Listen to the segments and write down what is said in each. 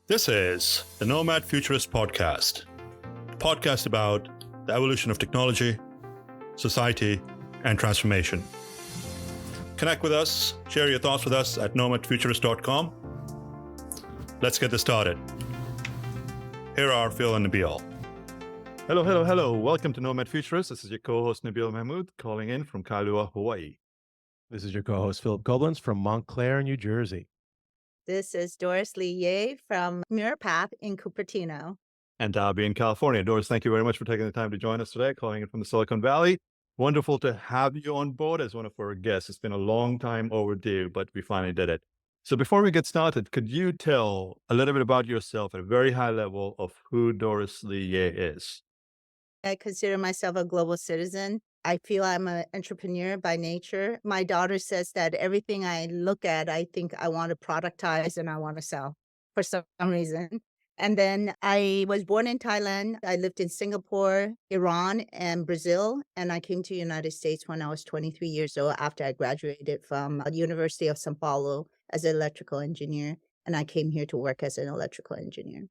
This is the Nomad Futurist podcast, a podcast about the evolution of technology, society, and transformation. Connect with us, share your thoughts with us at nomadfuturist.com. Let's get this started. Here are Phil and Nabeel. Hello. Welcome to Nomad Futurist. This is your co-host Nabeel Mahmood, calling in from Kailua, Hawaii. This is your co-host, Phillip, Koblence from Montclair, New Jersey. This is Doris Li Yeh from Mirapath in Cupertino. And Abby in California. Doris, thank you very much for taking the time to join us today, calling in from the Silicon Valley. Wonderful to have you on board as one of our guests. It's been a long time overdue, but we finally did it. So before we get started, could you tell a little bit about yourself at a very high level of who Doris Li Yeh is? I consider myself a global citizen. I feel I'm an entrepreneur by nature. My daughter says that everything I look at, I think I want to productize and I want to sell for some reason. And then I was born in Thailand. I lived in Singapore, Iran, and Brazil. And I came to the United States when I was 23 years old after I graduated from the University of São Paulo as an electrical engineer. And I came here to work as an electrical engineer.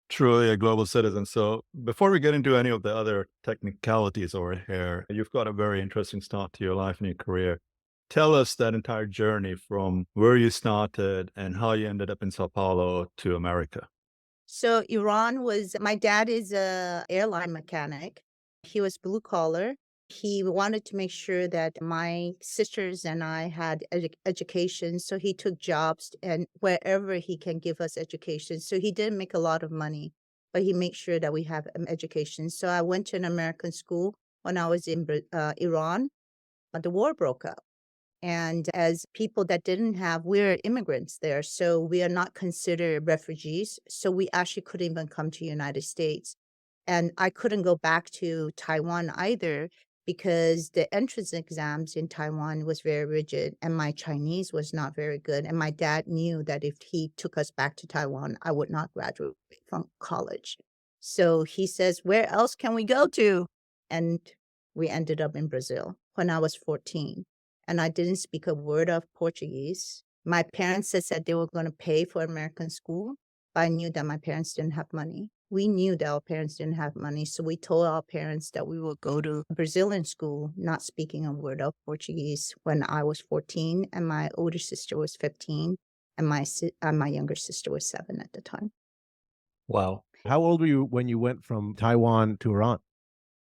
Truly a global citizen. So before we get into any of the other technicalities over here, you've got a very interesting start to your life and your career. Tell us that entire journey from where you started and how you ended up in Sao Paulo to America. So Iran was, my dad is a airline mechanic. He was blue collar. He wanted to make sure that my sisters and I had education. So he took jobs and wherever he can give us education. So he didn't make a lot of money, but he made sure that we have education. So I went to an American school when I was in Iran, but the war broke up. And as people that didn't have, we're immigrants there. So we are not considered refugees. So we actually couldn't even come to the United States. And I couldn't go back to Taiwan either because the entrance exams in Taiwan was very rigid and my Chinese was not very good. And my dad knew that if he took us back to Taiwan, I would not graduate from college. So he says, where else can we go to? And we ended up in Brazil when I was 14. And I didn't speak a word of Portuguese. My parents said they were going to pay for American school, but I knew that my parents didn't have money. We knew that our parents didn't have money, so we told our parents that we would go to Brazilian school, not speaking a word of Portuguese when I was 14, and my older sister was 15, and my younger sister was 7 at the time. Wow. How old were you when you went from Taiwan to Iran?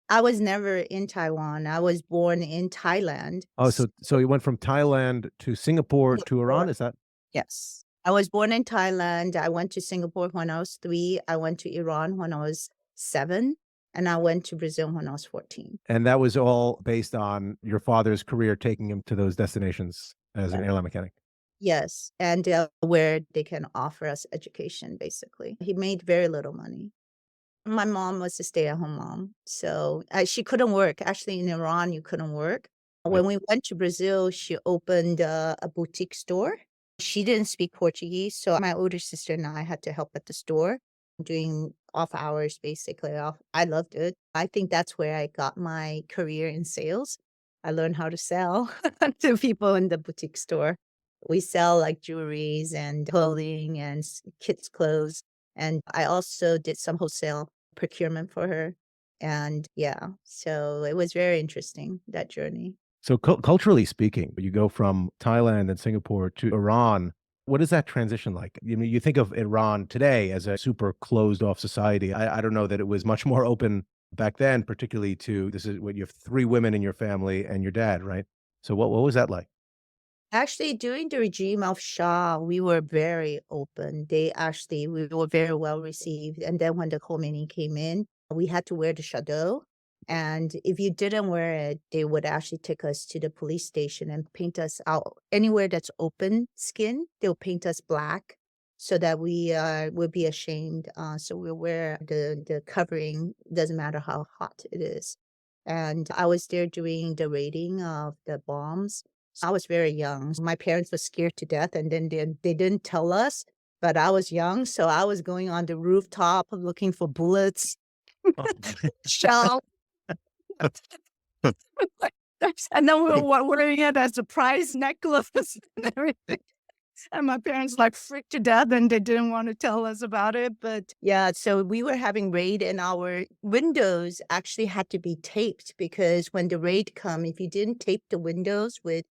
I was never in Taiwan. I was born in Thailand. Oh, so you went from Thailand to Singapore to Iran? Is that? Yes. I was born in Thailand. I went to Singapore when I was 3. I went to Iran when I was 7. And I went to Brazil when I was 14. And that was all based on your father's career taking him to those destinations as an airline mechanic? Yes. And where they can offer us education, basically. He made very little money. My mom was a stay-at-home mom. So she couldn't work. Actually, in Iran, you couldn't work. When we went to Brazil, she opened a boutique store. She didn't speak Portuguese, so my older sister and I had to help at the store, doing off hours, basically. I loved it. I think that's where I got my career in sales. I learned how to sell to people in the boutique store. We sell like jewelries and clothing and kids' clothes. And I also did some wholesale procurement for her. And yeah, so it was very interesting, that journey. So culturally speaking, you go from Thailand and Singapore to Iran. What is that transition like? I mean, you think of Iran today as a super closed off society. I don't know that it was much more open back then, particularly to this is what you have 3 women in your family and your dad, right? So what was that like? Actually, during the regime of Shah, we were very open. We were very well received. And then when the Khomeini came in, we had to wear the chador. And if you didn't wear it, they would actually take us to the police station and paint us out. Anywhere that's open skin, they'll paint us black so that we would be ashamed. So we'll wear the covering, doesn't matter how hot it is. And I was there during the raiding of the bombs. So I was very young. My parents were scared to death, and then they didn't tell us, but I was young. So I was going on the rooftop looking for bullets, shells. And then we were wearing it as a prize necklace and everything. And my parents like freaked to death and they didn't want to tell us about it. But yeah, so we were having raid and our windows actually had to be taped because when the raid come, if you didn't tape the windows with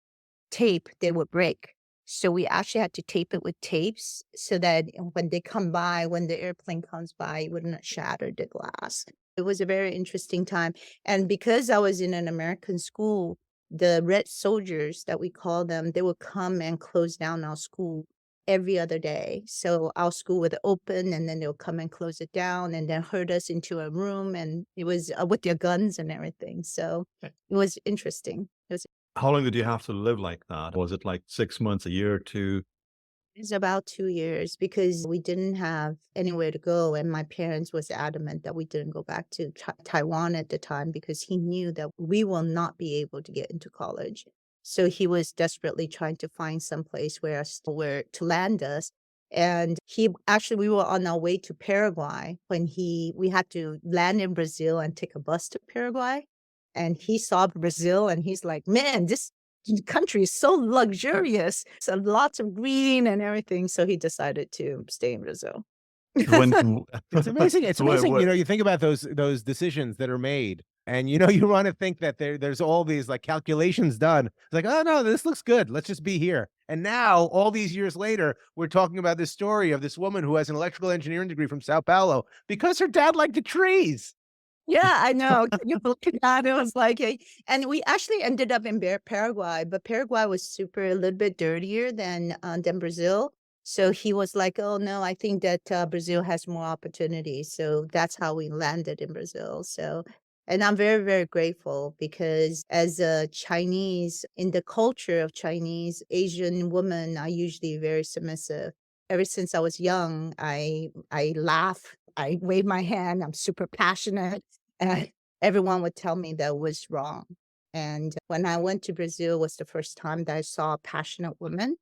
tape, they would break. So we actually had to tape it with tapes so that when they come by, when the airplane comes by, it wouldn't shatter the glass. It was a very interesting time. And because I was in an American school, the red soldiers that we call them, they would come and close down our school every other day. So our school would open and then they'll come and close it down and then herd us into a room. And it was with their guns and everything. So it was interesting. It was How long did you have to live like that? Was it like 6 months, a year, 2? It's about 2 years because we didn't have anywhere to go, and my parents was adamant that we didn't go back to Taiwan at the time because he knew that we will not be able to get into college. So he was desperately trying to find some place where to land us. And we were on our way to Paraguay when we had to land in Brazil and take a bus to Paraguay. And he saw Brazil and he's like, man, this country is so luxurious. So lots of green and everything. So he decided to stay in Brazil. When, It's amazing. It's amazing. You know, you think about those decisions that are made, and you know, you want to think that there's all these like calculations done. It's like, oh no, this looks good. Let's just be here. And now, all these years later, we're talking about this story of this woman who has an electrical engineering degree from Sao Paulo because her dad liked the trees. Yeah, I know. Can you believe that? It was like, and we actually ended up in Paraguay, but Paraguay was a little bit dirtier than Brazil. So he was like, oh no, I think that Brazil has more opportunities. So that's how we landed in Brazil. So, and I'm very, very grateful because as a Chinese, in the culture of Chinese Asian women, are usually very submissive. Ever since I was young, I laugh, I wave my hand, I'm super passionate. And everyone would tell me that was wrong. And when I went to Brazil, was the first time that I saw a passionate woman.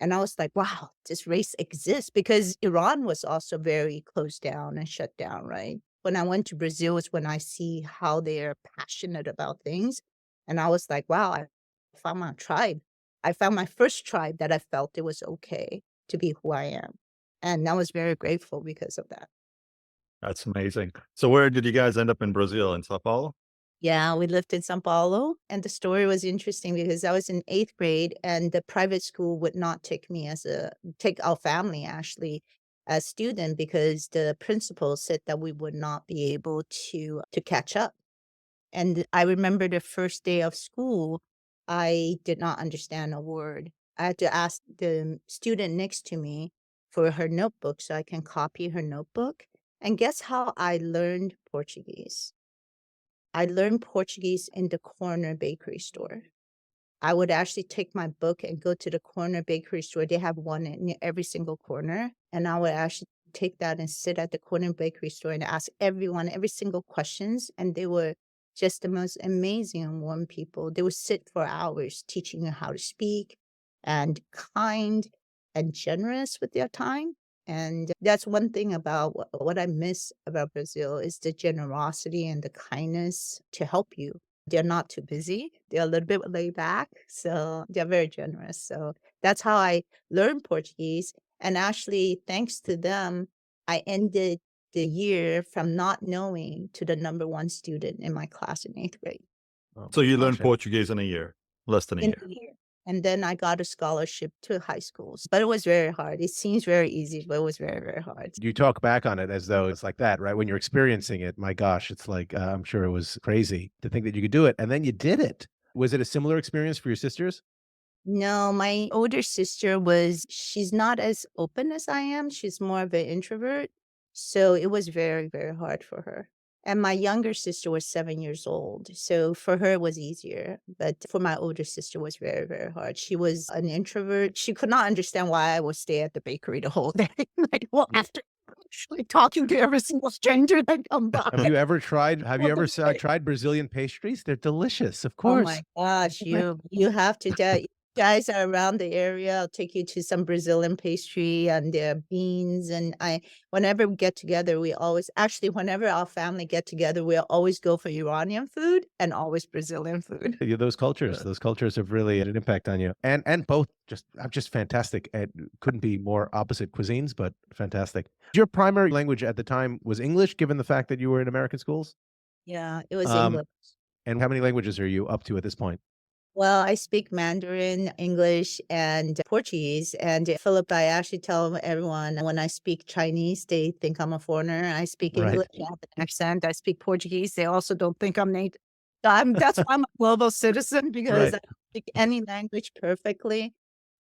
And I was like, wow, this race exists because Iran was also very closed down and shut down, right? When I went to Brazil is when I see how they're passionate about things. And I was like, wow, I found my tribe. I found my first tribe that I felt it was okay to be who I am. And I was very grateful because of that. That's amazing. So where did you guys end up in Brazil? In Sao Paulo? Yeah, we lived in São Paulo, and the story was interesting because I was in 8th grade, and the private school would not take our family actually as student because the principal said that we would not be able to catch up. And I remember the first day of school, I did not understand a word. I had to ask the student next to me for her notebook so I can copy her notebook. And guess how I learned Portuguese? I learned Portuguese in the corner bakery store. I would actually take my book and go to the corner bakery store. They have one in every single corner. And I would actually take that and sit at the corner bakery store and ask everyone every single questions. And they were just the most amazing and warm people. They would sit for hours teaching you how to speak and kind and generous with their time. And that's one thing about what I miss about Brazil is the generosity and the kindness to help you. They're not too busy. They're a little bit laid back. So they're very generous. So that's how I learned Portuguese. And actually, thanks to them, I ended the year from not knowing to the #1 student in my class in 8th grade. Oh, So you learned gosh, Portuguese in a year, less than a In year. a year. And then I got a scholarship to high schools. But it was very hard. It seems very easy, but it was very, very hard. You talk back on it as though it's like that, right? When you're experiencing it, my gosh, it's like, I'm sure it was crazy to think that you could do it. And then you did it. Was it a similar experience for your sisters? No, my older sister she's not as open as I am. She's more of an introvert. So it was very, very hard for her. And my younger sister was 7 years old. So for her, it was easier. But for my older sister, it was very, very hard. She was an introvert. She could not understand why I would stay at the bakery the whole day. Like, well, after actually talking to every single stranger that come by. Have you ever tried, Okay. tried Brazilian pastries? They're delicious, of Oh course. my gosh, you have to tell. guys are around the area, I'll take you to some Brazilian pastry and their beans. And whenever we get together, whenever our family get together, we'll always go for Iranian food and always Brazilian food. Yeah, those cultures have really had an impact on you, and both just fantastic. And couldn't be more opposite cuisines, but fantastic. Your primary language at the time was English, given the fact that you were in American schools. Yeah, it was Um, English. and how many languages are you up to at this point? Well, I speak Mandarin, English, and Portuguese. And Philip, I actually tell everyone when I speak Chinese, they think I'm a foreigner. I speak Right. English, I have an accent. I speak Portuguese. They also don't think I'm native. That's why I'm a global citizen because Right. I speak any language perfectly.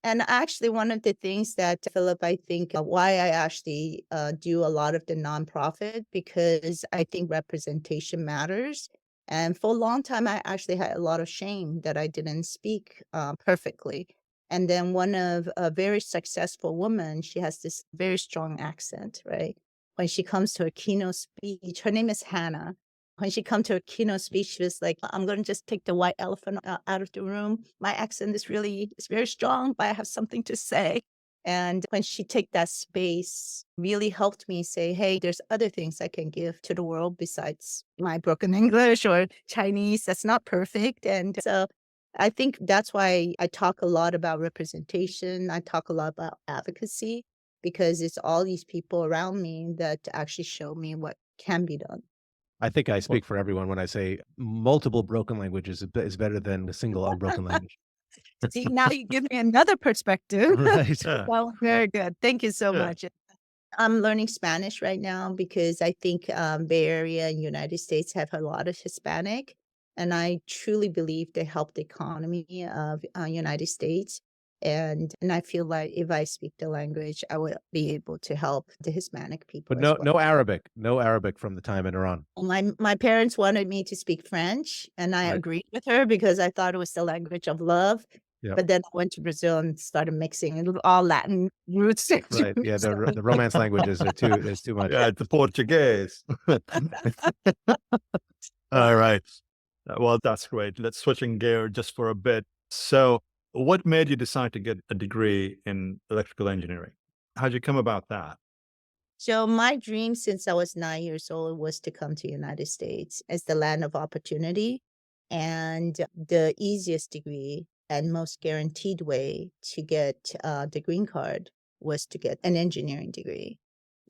And actually, one of the things that Philip, I think why I actually do a lot of the nonprofit, because I think representation matters. And for a long time, I actually had a lot of shame that I didn't speak perfectly. And then one of a very successful woman, she has this very strong accent, right? When she comes to a keynote speech, her name is Hannah. When she come to a keynote speech, she was like, I'm going to just take the white elephant out of the room. My accent is very strong, but I have something to say. And when she take that space, really helped me say, hey, there's other things I can give to the world besides my broken English or Chinese. That's not perfect. And so I think that's why I talk a lot about representation. I talk a lot about advocacy, because it's all these people around me that actually show me what can be done. I think I speak for everyone when I say multiple broken languages is better than a single unbroken language. See, now you give me another perspective. Right. Well, very good. Thank you so Yeah. much. I'm learning Spanish right now because I think Bay Area and United States have a lot of Hispanic, and I truly believe they help the economy of United States. And I feel like if I speak the language, I will be able to help the Hispanic people But as well. no Arabic from the time in Iran. My parents wanted me to speak French, and I Right. agreed with her because I thought it was the language of love. Yep. But then I went to Brazil and started mixing and all Latin roots. Right. Yeah. The romance languages there's too much. Yeah, it's the Portuguese. All right. Well, that's great. Let's switching gear just for a bit. So what made you decide to get a degree in electrical engineering? How'd you come about that? So my dream since I was 9 years old was to come to United States as the land of opportunity. And the easiest degree and most guaranteed way to get the green card was to get an engineering degree.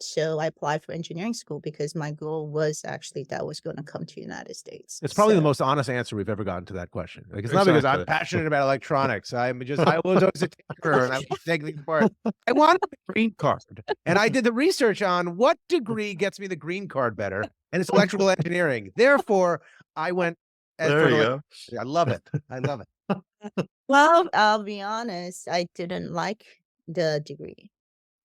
So I applied for engineering school because my goal was actually that I was going to come to United States. It's probably the So- most honest answer we've ever gotten to that question. Like, it's not because I'm Exactly. passionate about electronics. I was always a tinkerer and I was taking apart. I wanted a green card. And I did the research on what degree gets me the green card better. And it's electrical engineering. Therefore, I went. There you go. I love it. I love it. Well, I'll be honest, I didn't like the degree.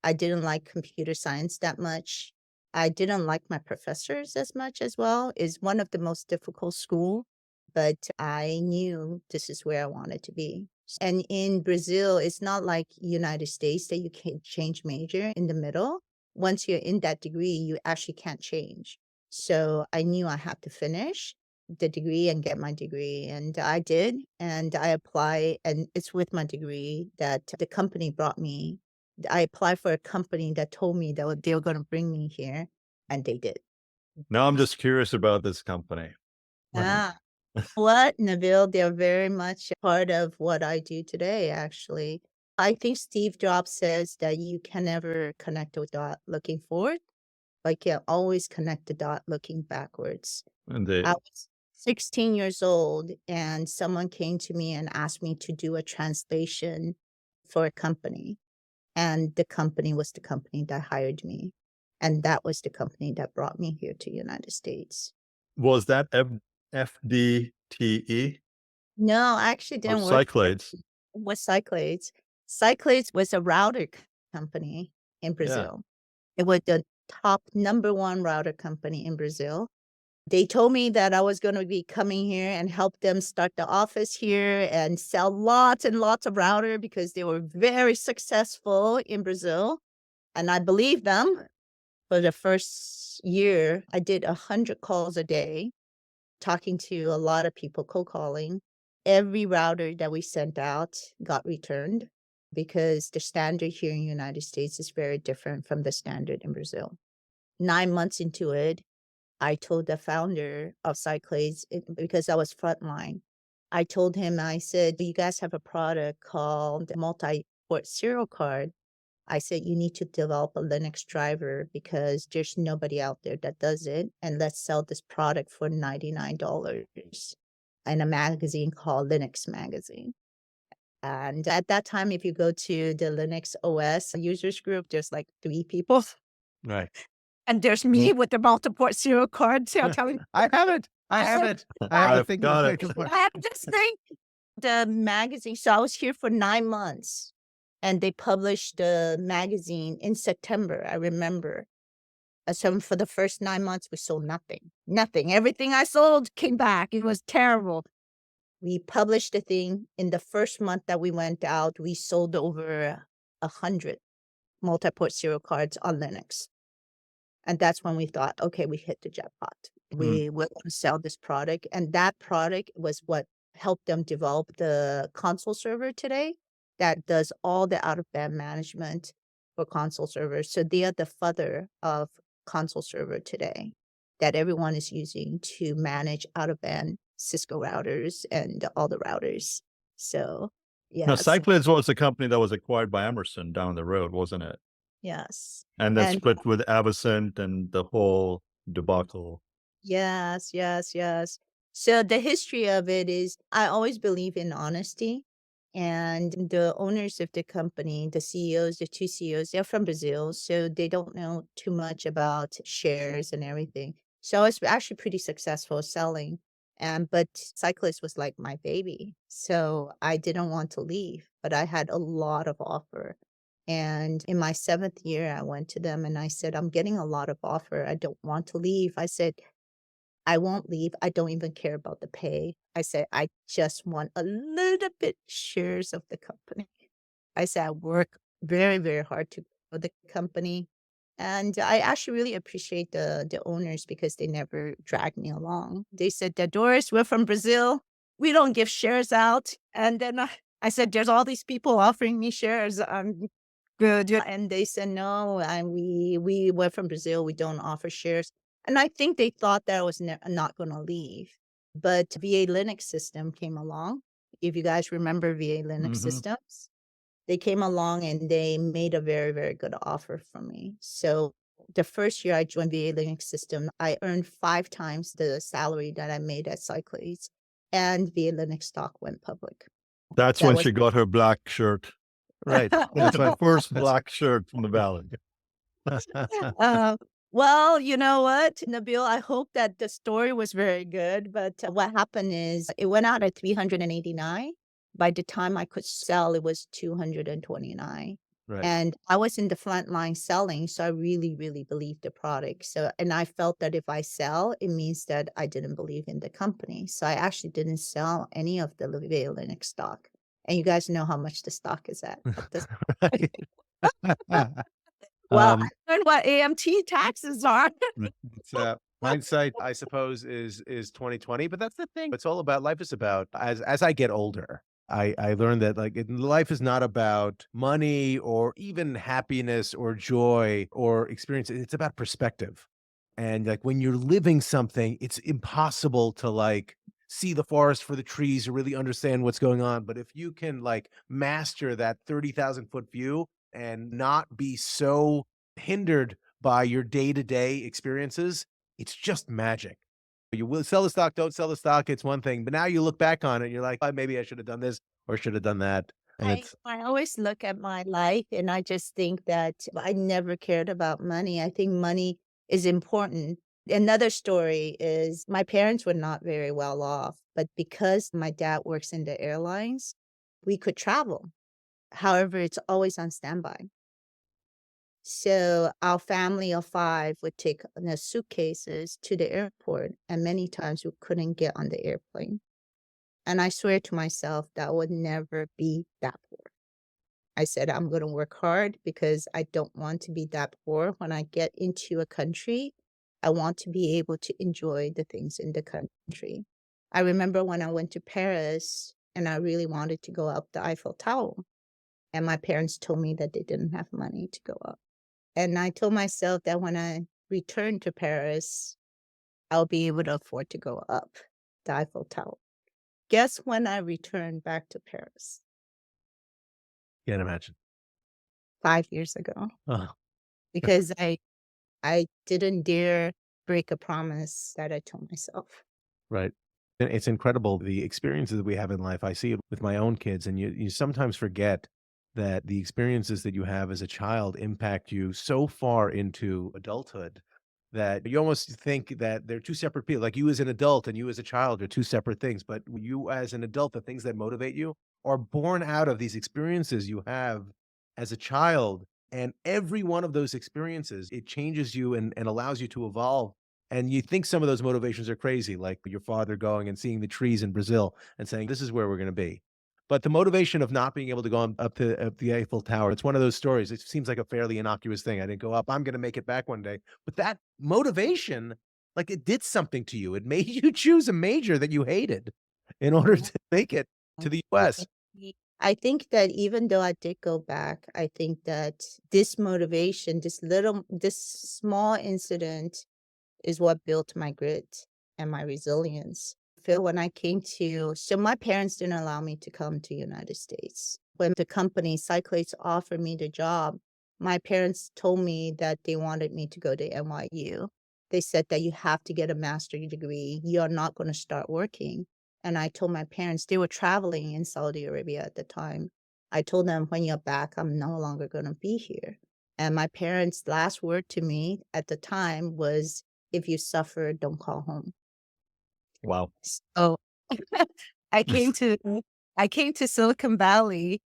I didn't like computer science that much. I didn't like my professors as much as well. It's one of the most difficult school, but I knew this is where I wanted to be. And in Brazil, it's not like United States that you can change major in the middle. Once you're in that degree, you actually can't change. So I knew I had to finish the degree and get my degree. And I did. And I applied, and it's with my degree that the company brought me. I applied for a company that told me that they were going to bring me here, and they did. Now I'm just curious about this company. Ah, what, Nabeel? They're very much part of what I do today, actually. I think Steve Jobs says that you can never connect a dot looking forward, but you can always connect the dot looking backwards. Indeed. I was 16 years old, and someone came to me and asked me to do a translation for a company. And the company was the company that hired me. And that was the company that brought me here to United States. Was that FDTE No, I actually or didn't work Cyclades? with Cyclades. Cyclades was a router company in Brazil. It was the top number one router company in Brazil. They told me that I was going to be coming here and help them start the office here and sell lots and lots of router because they were very successful in Brazil. And I believed them. For the first year, I did 100 calls a day, talking to a lot of people, cold calling. every router that we sent out got returned because the standard here in the United States is very different from the standard in Brazil. 9 months into it, I told the founder of Cyclades, because I was frontline, I told him, I said, you guys have a product called multi-port serial card. I said, you need to develop a Linux driver because there's nobody out there that does it. And let's sell this product for $99 in a magazine called Linux Magazine. And at that time, if you go to the Linux OS users group, there's like 3 people. Right. And there's me with the multi-port serial card. So telling I have it. I have it. I have a I've thing. got it. I have this thing. The magazine. So I was here for 9 months and they published the magazine in September. I remember. So for the first 9 months, we sold nothing. Nothing. Everything I sold came back. It was terrible. We published the thing. In the first month that we went out, we sold over 100 multi-port serial cards on Linux. And that's when we thought, okay, we hit the jackpot. We will sell this product. And that product was what helped them develop the console server today that does all the out-of-band management for console servers. So they are the father of console server today that everyone is using to manage out-of-band Cisco routers and all the routers. So, Now, yes, Cyclades was a company that was acquired by Emerson down the road, wasn't it? yes. And then And split with Avocent and the whole debacle. yes, yes, yes. So the history of it is I always believe in honesty. And the owners of the company, the CEOs, the 2 CEOs, they're from Brazil. So they don't know too much about shares and everything. So I was actually pretty successful selling. But Cyclist was like my baby. So I didn't want to leave, but I had a lot of offer. And in my 7th year, I went to them and I said, I'm getting a lot of offer. I don't want to leave. I said, I won't leave. I don't even care about the pay. I said, I just want a little bit shares of the company. I said, I work very, very hard to grow the company. And I actually really appreciate the owners because they never dragged me along. They said that, Doris, we're from Brazil. We don't give shares out. And then I said, there's all these people offering me shares. I'm good. And they said, no, and we were from Brazil. We don't offer shares. And I think they thought that I was not going to leave. But VA Linux system came along. If you guys remember VA Linux systems, they came along and they made a very, very good offer for me. So the first year I joined VA Linux system, I earned 5 times the salary that I made at Cyclades, and VA Linux stock went public. That's That when was she got her black shirt. Right. That's my first black shirt from the Valley. well, you know what, Nabeel, I hope that the story was very good. But what happened is it went out at 389. By the time I could sell, it was 229. Right. And I was in the front line selling. So I really, really believed the product. So, and I felt that if I sell, it means that I didn't believe in the company. So I actually didn't sell any of the VA Linux stock. And you guys know how much the stock is at this. Well, Um, I learned what AMT taxes are. It's hindsight, I suppose, is 2020. But that's the thing. It's all about life is about as I get older. I learned that life is not about money or even happiness or joy or experience. It's about perspective. And like when you're living something, it's impossible to like see the forest for the trees or really understand what's going on. But if you can like master that 30,000-foot view and not be so hindered by your day-to-day experiences, it's just magic. You will sell the stock, don't sell the stock, it's one thing. But now you look back on it, you're like, oh, maybe I should have done this or should have done that. And I always look at my life and I just think that I never cared about money. I think money is important. Another story is my parents were not very well off, but because my dad works in the airlines, we could travel. However, it's always on standby. So our family of 5 would take the suitcases to the airport, and many times we couldn't get on the airplane. And I swear to myself that I would never be that poor. I said, I'm going to work hard because I don't want to be that poor. When I get into a country, I want to be able to enjoy the things in the country. I remember when I went to Paris and I really wanted to go up the Eiffel Tower. And my parents told me that they didn't have money to go up. And I told myself that when I return to Paris, I'll be able to afford to go up the Eiffel Tower. Guess when I returned back to Paris? Can't imagine. 5 years ago. Oh, Because I didn't dare break a promise that I told myself. right. And it's incredible the experiences that we have in life. I see it with my own kids, and you sometimes forget that the experiences that you have as a child impact you so far into adulthood that you almost think that they're two separate people. Like you as an adult and you as a child are two separate things. But you as an adult, the things that motivate you are born out of these experiences you have as a child. And every one of those experiences, it changes you and allows you to evolve. And you think some of those motivations are crazy, like your father going and seeing the trees in Brazil and saying, this is where we're going to be. But the motivation of not being able to go up to up the Eiffel Tower, it's one of those stories. It seems like a fairly innocuous thing. I didn't go up. I'm going to make it back one day. But that motivation, like it did something to you. It made you choose a major that you hated in order to make it to the US. I think that even though I did go back, I think that this motivation, this small incident is what built my grit and my resilience. Phil, when I came so my parents didn't allow me to come to United States. When the company Cyclades offered me the job, my parents told me that they wanted me to go to NYU. They said that you have to get a master's degree. You're not going to start working. And I told my parents, they were traveling in Saudi Arabia at the time. I told them, when you're back, I'm no longer going to be here. And my parents' last word to me at the time was, if you suffer, don't call home. Wow. So I came to Silicon Valley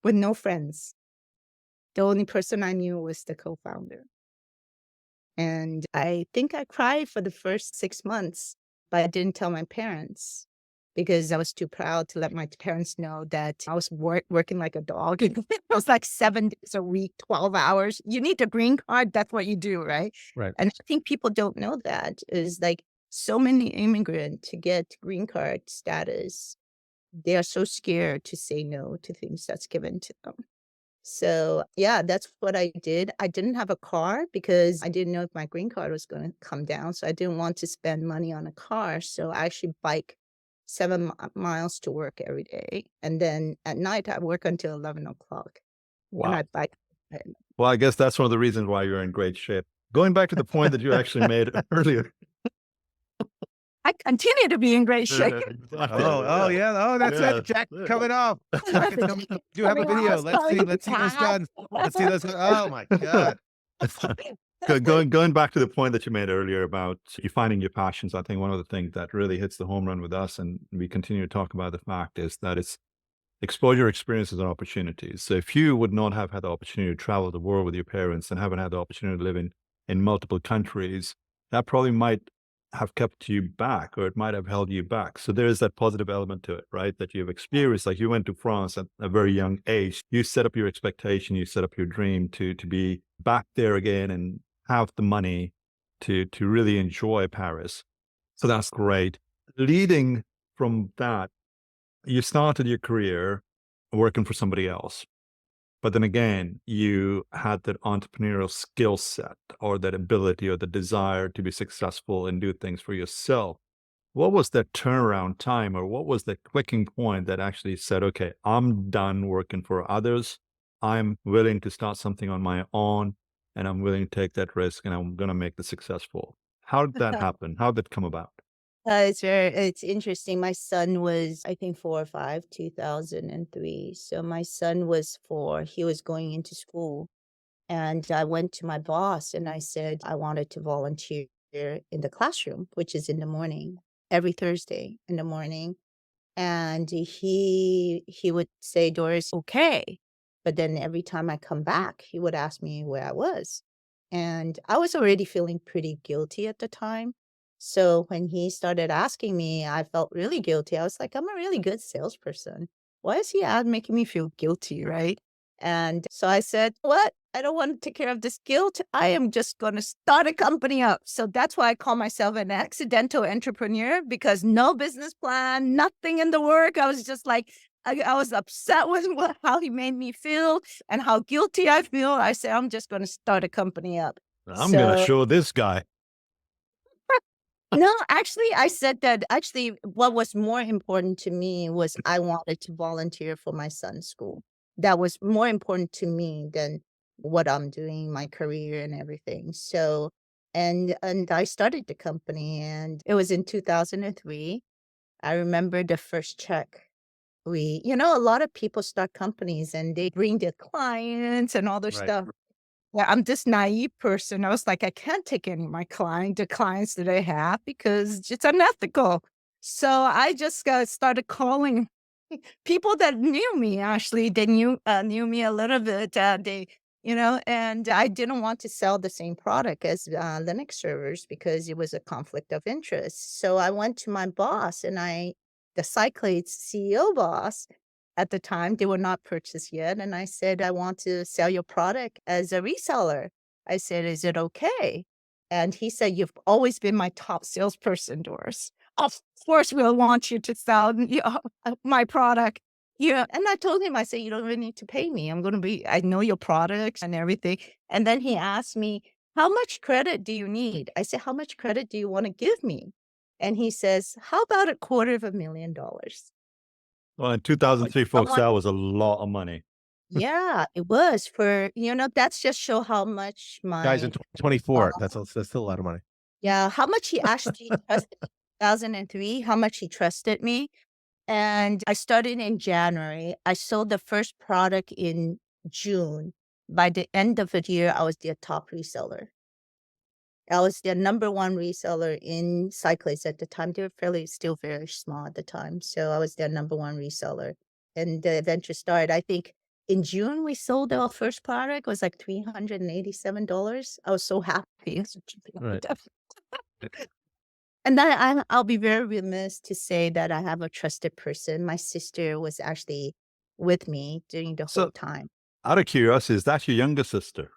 with no friends. The only person I knew was the co-founder. And I think I cried for the first 6 months, but I didn't tell my parents because I was too proud to let my parents know that I was working like a dog. It was like 7 days a week, 12 hours. You need a green card. That's what you do, right? Right. And I think people don't know that is like so many immigrants to get green card status. They are so scared to say no to things that's given to them. So yeah, that's what I did. I didn't have a car because I didn't know if my green card was going to come down. So I didn't want to spend money on a car. So I actually bike 7 miles to work every day. And then at night, I work until 11 o'clock. And Wow. I bike. Well, I guess that's one of the reasons why you're in great shape. Going back to the point that you actually made earlier. I continue to be in great shape. Oh, yeah. Oh, that's it. Jack coming off. Jack is coming. Do you have a video? Let's see those guns. Let's see those guns. Oh my God. Going back to the point that you made earlier about you finding your passions, I think one of the things that really hits the home run with us, and we continue to talk about the fact, is that it's exposure, experiences, and opportunities. So if you would not have had the opportunity to travel the world with your parents and haven't had the opportunity to live in multiple countries, that probably might have kept you back, or it might have held you back. So there is that positive element to it, right? That you've experienced, like you went to France at a very young age. You set up your expectation, you set up your dream to be back there again and have the money to really enjoy Paris. So that's great. Leading from that, you started your career working for somebody else. But then again, you had that entrepreneurial skill set or that ability or the desire to be successful and do things for yourself. What was that turnaround time, or what was that clicking point that actually said, okay, I'm done working for others. I'm willing to start something on my own, and I'm willing to take that risk, and I'm going to make this successful. How did that happen? How did it come about? It's interesting. My son was, I think, 4 or 5, 2003. So my son was 4. He was going into school. And I went to my boss and I said I wanted to volunteer in the classroom, which is in the morning, every Thursday in the morning. And he would say, Doris, okay. But then every time I come back, he would ask me where I was. And I was already feeling pretty guilty at the time. So when he started asking me, I felt really guilty. I was like, I'm a really good salesperson. Why is he making me feel guilty, right? And so I said, what? I don't want to take care of this guilt. I am just going to start a company up. So that's why I call myself an accidental entrepreneur, because no business plan, nothing in the work. I was just like, I was upset with how he made me feel and how guilty I feel. I said, I'm just going to start a company up. I'm going to show this guy. No, actually, I said that actually what was more important to me was I wanted to volunteer for my son's school. That was more important to me than what I'm doing, my career and everything. So, and I started the company, and it was in 2003. I remember the first check. A lot of people start companies and they bring their clients and all their Right. stuff. Yeah, I'm this naive person. I was like, I can't take any of the clients that I have, because it's unethical. So I just started calling people that knew me. Actually, they knew me a little bit. And I didn't want to sell the same product as Linux servers because it was a conflict of interest. So I went to my boss, and the Cyclade's CEO boss. At the time, they were not purchased yet. And I said, I want to sell your product as a reseller. I said, is it okay? And he said, you've always been my top salesperson, Doris. Of course, we'll want you to sell my product. Yeah. And I told him, I said, you don't really need to pay me. I know your products and everything. And then he asked me, how much credit do you need? I said, how much credit do you want to give me? And he says, how about $250,000? Well, in 2003, folks, that was a lot of money. Yeah, it was that's just show how much Guys, in my 2024, boss, that's still a lot of money. yeah, how much he actually trusted 2003, how much he trusted me. And I started in January. I sold the first product in June. By the end of the year, I was their top reseller. I was their number one reseller in Cyclades at the time. They were still very small at the time. So I was their number one reseller. And the adventure started, I think, in June. We sold our first product. It was like $387. I was so happy. Right. And then I'll be very remiss to say that I have a trusted person. My sister was actually with me during the whole time. Out of curiosity, is that your younger sister?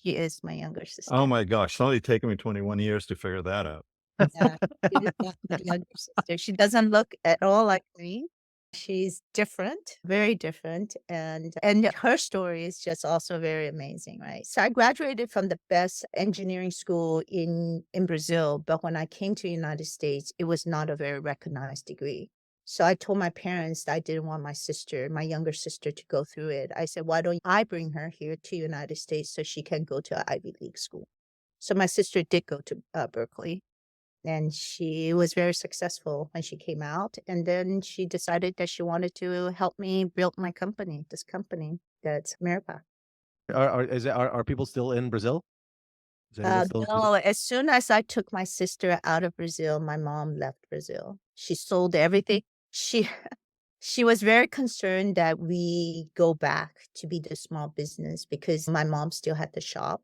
She is my younger sister. Oh my gosh, it's only taken me 21 years to figure that out. Yeah, she is not my younger sister. She doesn't look at all like me. She's different, very different. And her story is just also very amazing, right? So I graduated from the best engineering school in Brazil, but when I came to the United States, it was not a very recognized degree. So I told my parents that I didn't want my younger sister, to go through it. I said, why don't I bring her here to the United States so she can go to an Ivy League school? So my sister did go to Berkeley. And she was very successful when she came out. And then she decided that she wanted to help me build this company that's Mirapath. Are people still in Brazil? Is anyone still in Brazil? No, as soon as I took my sister out of Brazil, my mom left Brazil. She sold everything. She was very concerned that we go back to be the small business because my mom still had the shop.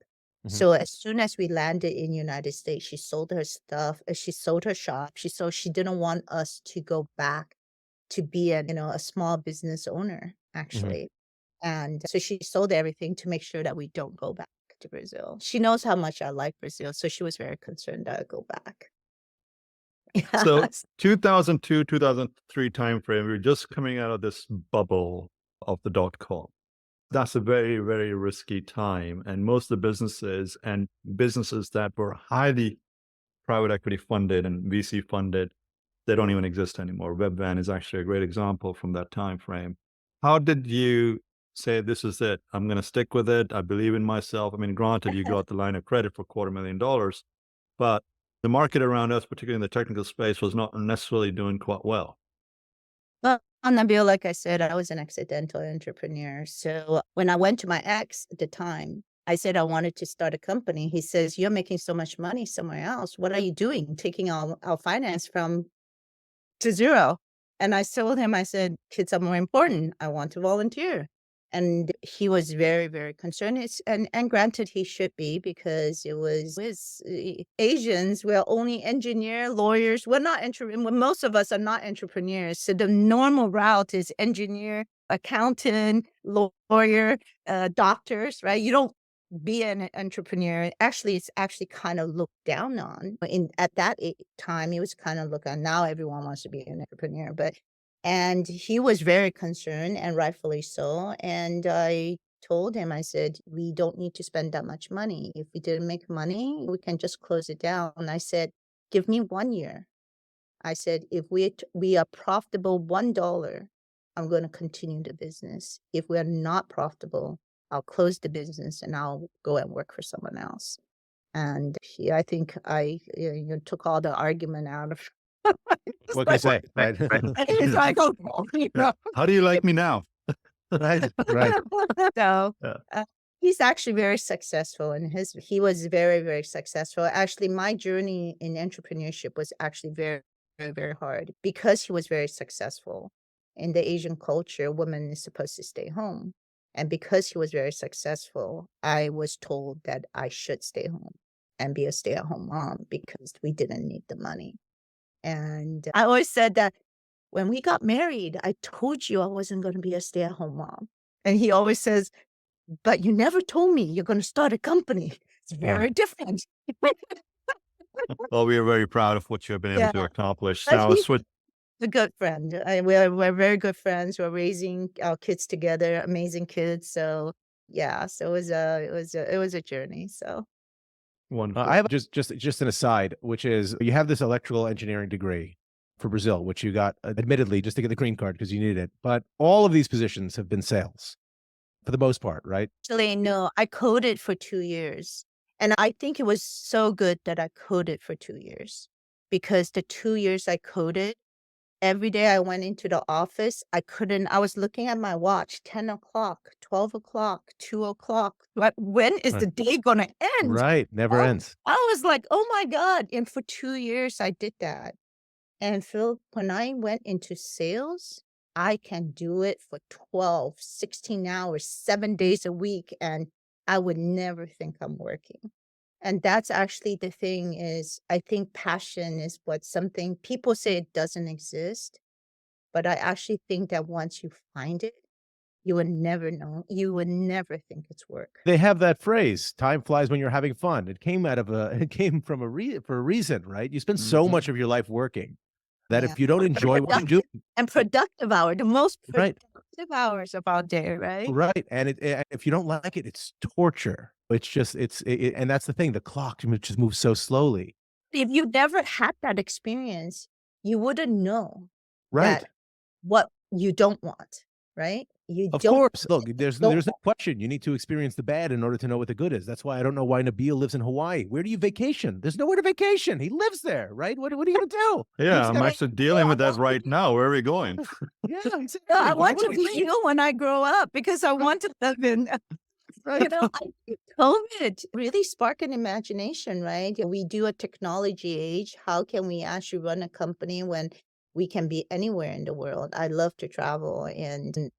So as soon as we landed in United States, she sold her stuff. She sold her shop. She didn't want us to go back to be a small business owner, actually. And so she sold everything to make sure that we don't go back to Brazil. She knows how much I like Brazil, so she was very concerned that I go back. So 2002, 2003 timeframe, we were just coming out of this bubble of the .com. That's a very, very risky time. And most of the businesses that were highly private equity funded and VC funded, they don't even exist anymore. Webvan is actually a great example from that time frame. How did you say, this is it, I'm going to stick with it, I believe in myself? I mean, granted, you got the line of credit for $250,000, but the market around us, particularly in the technical space, was not necessarily doing quite well. Well, Nabeel, like I said, I was an accidental entrepreneur. So when I went to my ex at the time, I said I wanted to start a company. He says, you're making so much money somewhere else. What are you doing? Taking our finance to zero. And I told him, I said, kids are more important. I want to volunteer. And he was very, very concerned. And granted, he should be, because it was Asians. We're only engineer, lawyers. We're not most of us are not entrepreneurs. So the normal route is engineer, accountant, lawyer, doctors, right? You don't be an entrepreneur. Actually, it's actually kind of looked down on. At that time, it was kind of looked on. Now everyone wants to be an entrepreneur, and he was very concerned, and rightfully so. And I told him, I said, we don't need to spend that much money. If we didn't make money, we can just close it down. And I said, give me 1 year. I said, if we are profitable $1, I'm going to continue the business. If we're not profitable, I'll close the business and I'll go and work for someone else. And I think I took all the argument out of. What can I say? Right. He's like, oh, How do you like me now? Right. So he's actually very successful, and he was very, very successful. Actually, my journey in entrepreneurship was actually very, very, very hard, because he was very successful. In the Asian culture, women is supposed to stay home. And because he was very successful, I was told that I should stay home and be a stay-at-home mom, because we didn't need the money. And I always said that when we got married, I told you I wasn't going to be a stay-at-home mom. And he always says, but you never told me you're going to start a company. It's very different. Well, we are very proud of what you have been able to accomplish. But Now, he's a good friend. We're very good friends. We're raising our kids together, amazing kids. So yeah, so it was a journey. So wonderful. I have just an aside, which is you have this electrical engineering degree for Brazil, which you got admittedly just to get the green card because you needed it. But all of these positions have been sales for the most part, right? actually, no, I coded for 2 years. And I think it was so good that I coded for 2 years, because the 2 years I coded, every day I went into the office, I was looking at my watch, 10 o'clock, 12 o'clock, 2 o'clock. When is the day going to end? Right. Never ends. I was like, oh my God. And for 2 years, I did that. And Phil, when I went into sales, I can do it for 12, 16 hours, 7 days a week. And I would never think I'm working. And that's actually the thing is, I think passion is something people say it doesn't exist. But I actually think that once you find it, you would never know. You would never think it's work. They have that phrase, time flies when you're having fun. It came from for a reason, right? You spend so much of your life working that if you don't enjoy what you do. And productive hour, the most productive hours of our day, right? Right. And if you don't like it, it's torture. It's just, and that's the thing, the clock just moves so slowly. If you never had that experience, you wouldn't know Right. what you don't want, right? Of course. Look, there's no question. You need to experience the bad in order to know what the good is. That's why I don't know why Nabeel lives in Hawaii. Where do you vacation? There's nowhere to vacation. He lives there, right? What are you going to do? Yeah, I'm actually dealing with that right now. Where are we going? Yeah, exactly. I want to be you when I grow up, because I want to live in. Right. COVID really sparked an imagination, right? We do a technology age. How can we actually run a company when we can be anywhere in the world? I love to travel, and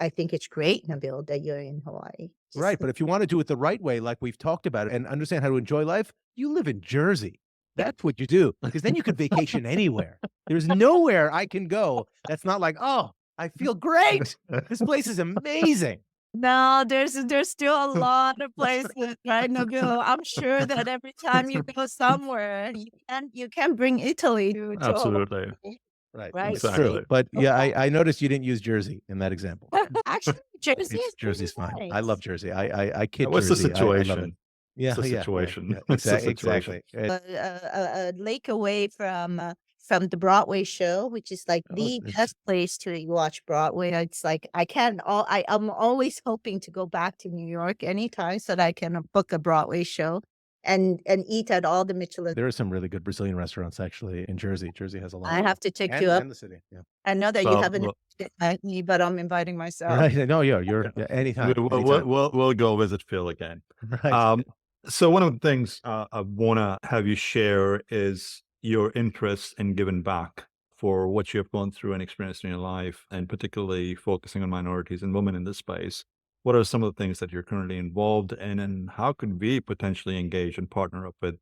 I think it's great, Nabeel, that you're in Hawaii. Right. But if you want to do it the right way, like we've talked about, and understand how to enjoy life, you live in Jersey. That's what you do, because then you could vacation anywhere. There's nowhere I can go that's not like, oh, I feel great. This place is amazing. No, there's still a lot of places, right, Nabeel? I'm sure that every time you go somewhere, you can bring Italy to Absolutely. Hawaii. Right. Right. It's true. But yeah, I noticed you didn't use Jersey in that example. Actually, Jersey's fine. nice. I love Jersey. I kid What's Jersey. the situation? Yeah, It's the yeah, situation. yeah, It's the exactly. A lake away from the Broadway show, which is like the best place to watch Broadway. It's like I'm always hoping to go back to New York anytime so that I can book a Broadway show and eat at all the Michelin. There are some really good Brazilian restaurants actually in Jersey. Jersey has a lot. I have to take you up. And the city. Yeah. I know that you haven't invited me, but I'm inviting myself. Right. No, you're anytime. We'll go visit Phil again. Right. So one of the things I want to have you share is your interest in giving back for what you have gone through and experienced in your life, and particularly focusing on minorities and women in this space. What are some of the things that you're currently involved in, and how could we potentially engage and partner up with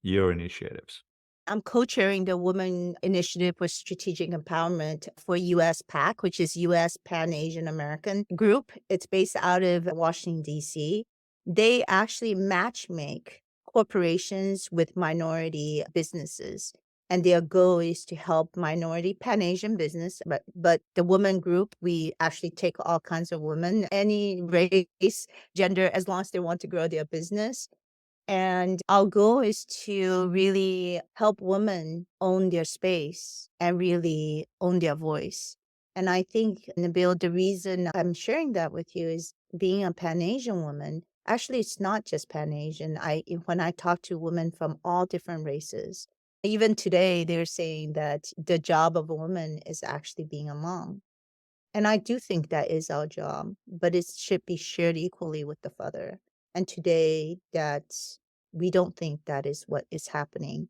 your initiatives? I'm co-chairing the Women Initiative for Strategic Empowerment for USPAACC, which is U.S. Pan-Asian American Group. It's based out of Washington, D.C. They actually matchmake corporations with minority businesses. And their goal is to help minority Pan-Asian business. But the women group, we actually take all kinds of women, any race, gender, as long as they want to grow their business. And our goal is to really help women own their space and really own their voice. And I think, Nabeel, the reason I'm sharing that with you is being a Pan-Asian woman. Actually, it's not just Pan-Asian. When I talk to women from all different races, even today, they're saying that the job of a woman is actually being a mom. And I do think that is our job, but it should be shared equally with the father. And today, we don't think that is what is happening.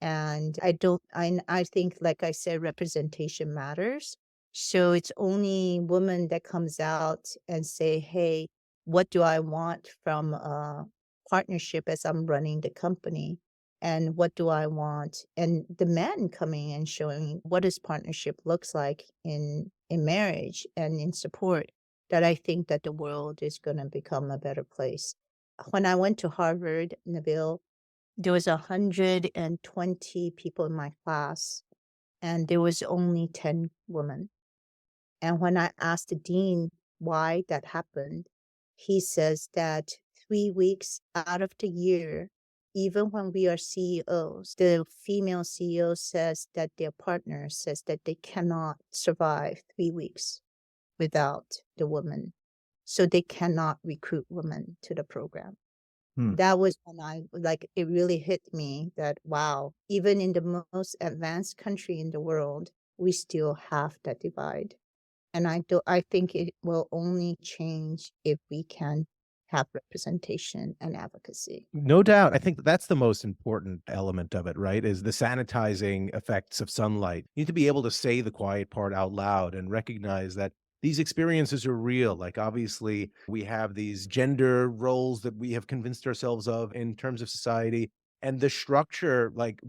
And I think, like I said, representation matters. So it's only women that comes out and say, hey, what do I want from a partnership as I'm running the company? And what do I want? And the men coming and showing what does partnership looks like in marriage and in support, that I think that the world is going to become a better place. When I went to Harvard, Nabeel, there was 120 people in my class, and there was only 10 women. And when I asked the dean why that happened, he says that 3 weeks out of the year, even when we are CEOs, the female CEO says that their partner says that they cannot survive 3 weeks without the woman. So they cannot recruit women to the program. That was when it really hit me that, wow, even in the most advanced country in the world, we still have that divide. And I think it will only change if we can have representation and advocacy. No doubt. I think that's the most important element of it, right? Is the sanitizing effects of sunlight. You need to be able to say the quiet part out loud and recognize that these experiences are real. Like, obviously, we have these gender roles that we have convinced ourselves of in terms of society. And the structure, like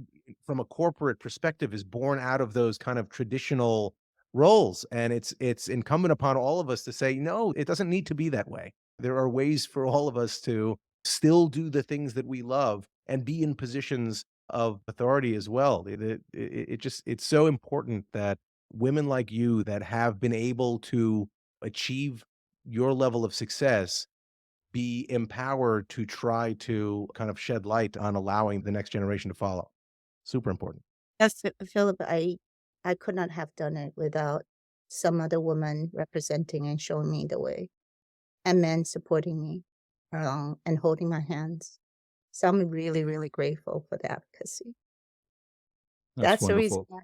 from a corporate perspective, is born out of those kind of traditional roles. And it's incumbent upon all of us to say, no, it doesn't need to be that way. There are ways for all of us to still do the things that we love and be in positions of authority as well. It's so important that women like you that have been able to achieve your level of success be empowered to try to kind of shed light on allowing the next generation to follow. Super important. Yes, Philip, I could not have done it without some other woman representing and showing me the way, and men supporting me along and holding my hands. So I'm really, really grateful for the advocacy. That's the reason wonderful. why.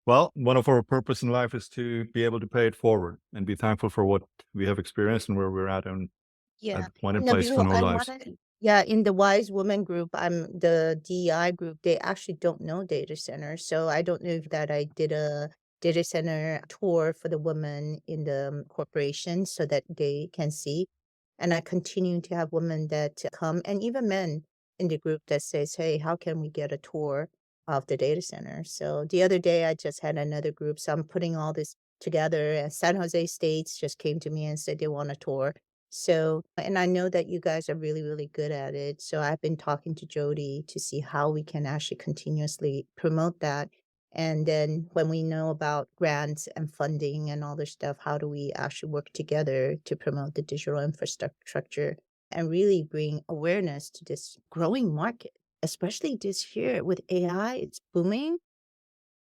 Well, one of our purpose in life is to be able to pay it forward and be thankful for what we have experienced and where we're at and Yeah. at the point and No, place in because our I lives. wanted, yeah, in the Wise Woman group, I'm the DEI group, they actually don't know data centers. So I don't know if that I did a data center tour for the women in the corporation so that they can see. And I continue to have women that come, and even men in the group that says, hey, how can we get a tour of the data center? So the other day I just had another group. So I'm putting all this together. San Jose States just came to me and said they want a tour. So, and I know that you guys are really, really good at it. So I've been talking to Jody to see how we can actually continuously promote that. And then when we know about grants and funding and all this stuff, how do we actually work together to promote the digital infrastructure and really bring awareness to this growing market, especially this year with AI, it's booming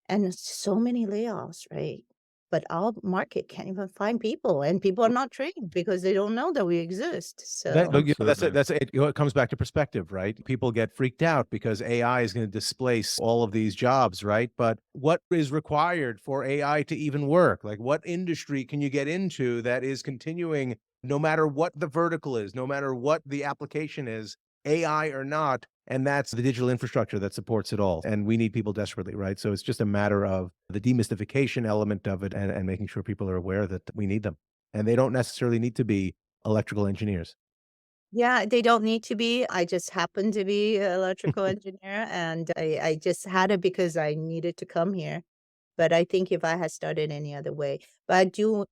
and there's so many layoffs, right? But our market can't even find people, and people are not trained because they don't know that we exist. Look, So that's Absolutely. it. It comes back to perspective, right? People get freaked out because AI is going to displace all of these jobs, right? But what is required for AI to even work? Like, what industry can you get into that is continuing, no matter what the vertical is, no matter what the application is? AI or not. And that's the digital infrastructure that supports it all. And we need people desperately, right? So it's just a matter of the demystification element of it and making sure people are aware that we need them. And they don't necessarily need to be electrical engineers. Yeah, they don't need to be. I just happen to be an electrical engineer, and I just had it because I needed to come here. But I think if I had started any other way, but I do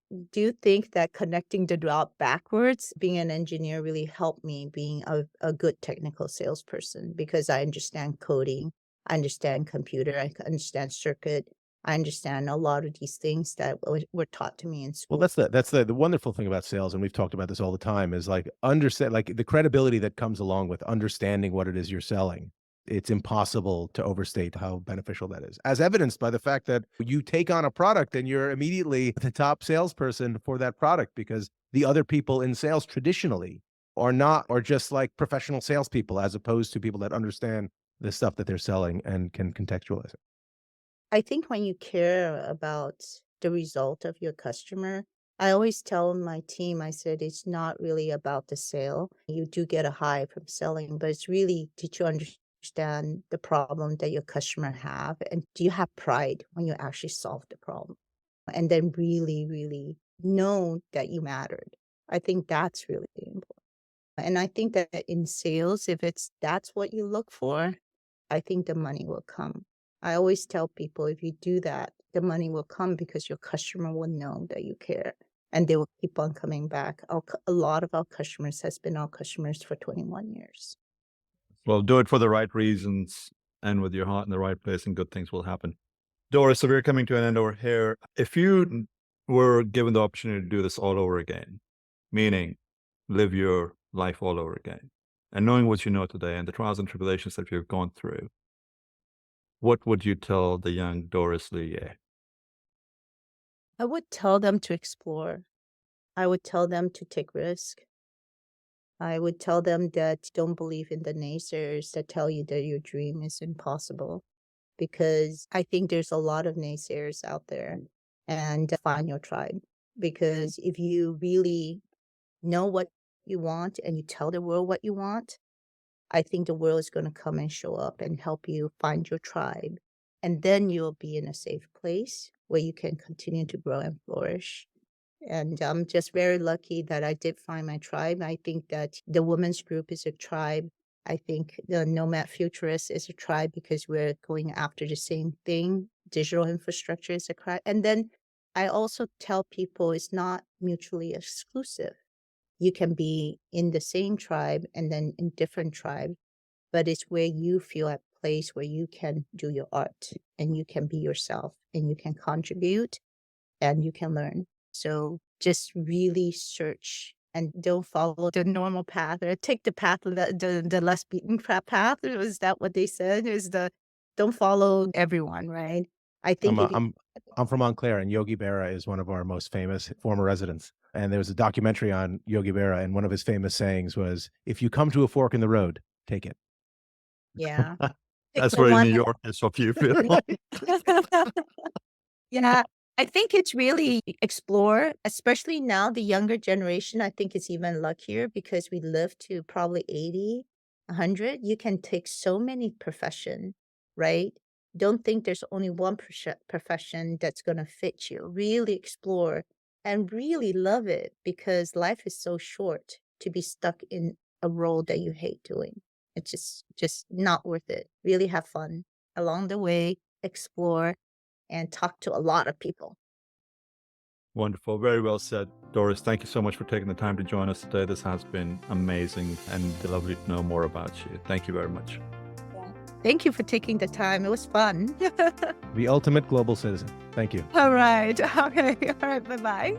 think that connecting the dot backwards, being an engineer really helped me being a good technical salesperson because I understand coding, I understand computer, I understand circuit, I understand a lot of these things that were taught to me in Well, school. that's the wonderful thing about sales, and we've talked about this all the time, is like understand like the credibility that comes along with understanding what it is you're selling. It's impossible to overstate how beneficial that is, as evidenced by the fact that you take on a product and you're immediately the top salesperson for that product because the other people in sales traditionally are not, or just like professional salespeople, as opposed to people that understand the stuff that they're selling and can contextualize it. I think when you care about the result of your customer, I always tell my team, I said, it's not really about the sale. You do get a high from selling, but it's really, did you understand the problem that your customer have? And do you have pride when you actually solve the problem? And then really, really know that you mattered. I think that's really important. And I think that in sales, if that's what you look for, I think the money will come. I always tell people if you do that, the money will come because your customer will know that you care and they will keep on coming back. A lot of our customers has been our customers for 21 years. Well, do it for the right reasons and with your heart in the right place, and good things will happen. Doris, so we're coming to an end over here. If you were given the opportunity to do this all over again, meaning live your life all over again, and knowing what you know today and the trials and tribulations that you've gone through, what would you tell the young Doris Li Yeh? I would tell them to explore. I would tell them to take risk. I would tell them that don't believe in the naysayers that tell you that your dream is impossible, because I think there's a lot of naysayers out there, and find your tribe. Because if you really know what you want and you tell the world what you want, I think the world is going to come and show up and help you find your tribe. And then you'll be in a safe place where you can continue to grow and flourish. And I'm just very lucky that I did find my tribe. I think that the women's group is a tribe. I think the Nomad Futurist is a tribe because we're going after the same thing. Digital infrastructure is a tribe. And then I also tell people it's not mutually exclusive. You can be in the same tribe and then in different tribes, but it's where you feel at a place where you can do your art and you can be yourself and you can contribute and you can learn. So just really search and don't follow the normal path, or take the path, the less beaten path. Is that what they said? Don't follow everyone, right? I think I'm from Montclair, and Yogi Berra is one of our most famous former residents. And there was a documentary on Yogi Berra, and one of his famous sayings was, "If you come to a fork in the road, take it." yeah. That's where New York is for you, Phillip. Yeah, I think it's really explore, especially now the younger generation. I think it's even luckier because we live to probably 80, 100. You can take so many profession, right? Don't think there's only one profession that's going to fit you. Really explore and really love it, because life is so short to be stuck in a role that you hate doing. It's just not worth it. Really have fun along the way, explore, and talk to a lot of people. Wonderful. Very well said, Doris. Thank you so much for taking the time to join us today. This has been amazing and lovely to know more about you. Thank you very much. Yeah. Thank you for taking the time. It was fun. The ultimate global citizen. Thank you. All right. Okay. All right. Bye-bye.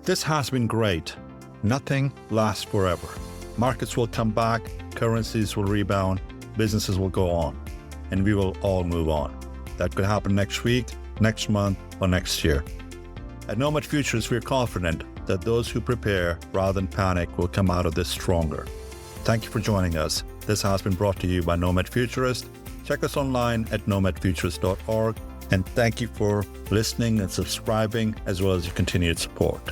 This has been great. Nothing lasts forever. Markets will come back, currencies will rebound, businesses will go on, and we will all move on. That could happen next week, next month, or next year. At Nomad Futurist, we're confident that those who prepare rather than panic will come out of this stronger. Thank you for joining us. This has been brought to you by Nomad Futurist. Check us online at nomadfuturist.org, and thank you for listening and subscribing, as well as your continued support.